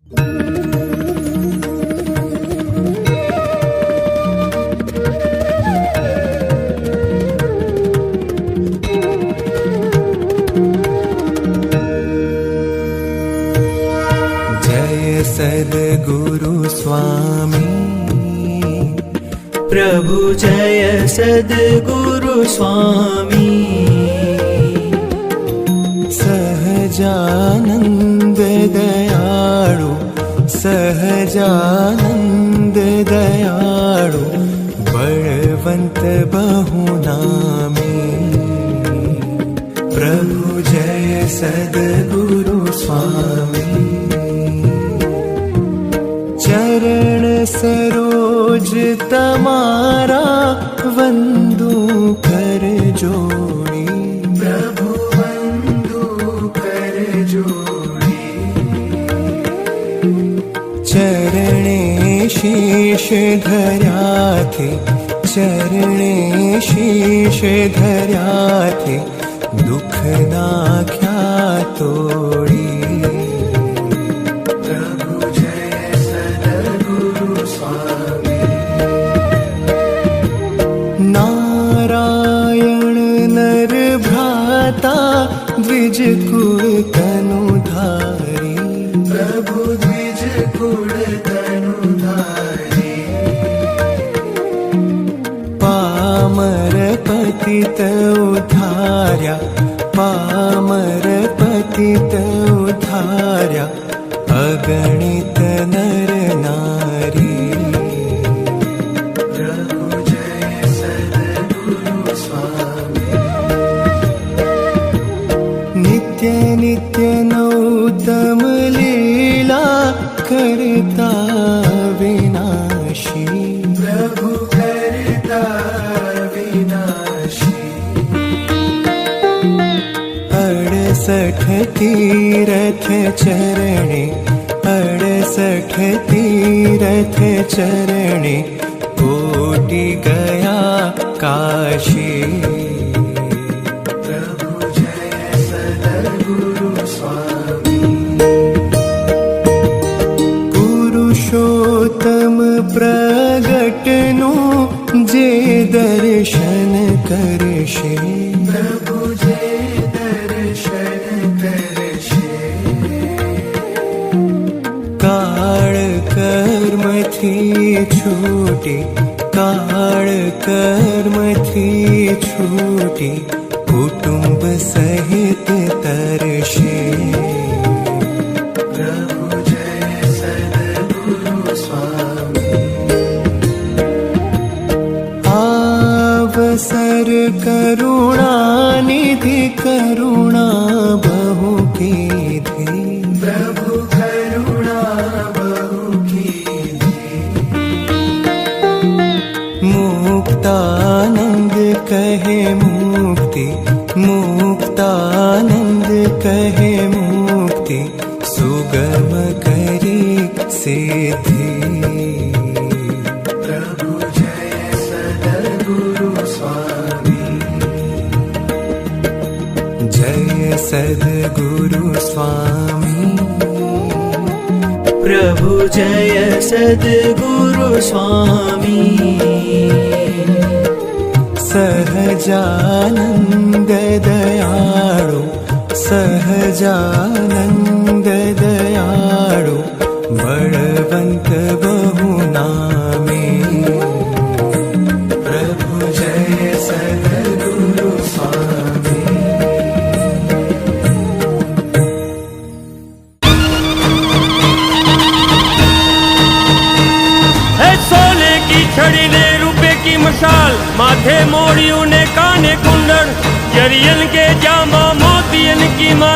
जय सद्गुरु स्वामी प्रभु, जय सद्गुरु स्वामी। सहजानंद दयाळु, सहजानंद दयाळु, बलवंत बहुनामी। प्रभु जय सद्गुरु स्वामी। चरण सरोज तमारा वंदू कर जोड़ी। प्रभु वंदू कर जोड़ी। चरणे शीश धर्या थे, चरणे शीश धर्या थे, दुख नाख्या तोड़ी। नारायण नर भ्राता द्विज कुल तनुधारी। प्रभु द्विज कुल तनुधारी। पामर पतित उद्धार्या, पामर पतित उद्धार्या, अगणित नर नारी। नित्य नित्य नौतम लीला करता विनाशी। प्रभु करता विनाशी। 68 तीरथ चरणे, 68 तीरथ चरणे, कोटि गया काशी। पुरुषोत्तम प्रगटनु जे दर्शन करशे। प्रभु जे दर्शन करशे। काळ कर्म थी छूटी, काळ कर्म थी छूटी, कुटुंब सहित तरशे। अवसर करुणा निधि, करुणा बहु कीधी। प्रभु करुणा बहु कीधी। मुक्तानंद कहे मुक्ति, मुक्तानंद कहे मुक्ति, सुगम करी सिद्धि। जय सद्गुरु स्वामी प्रभु, जय सद्गुरु स्वामी। सहजानंद दयाळु, सहजानंद दयाळु, बलवंत बहुनामी। प्रभु जय सद्गुरु स्वामी। छड़ी ने रुपए की मशाल, माथे मोड़ियों ने काने कुंडल, जरियन के जामा मोतियन की माला।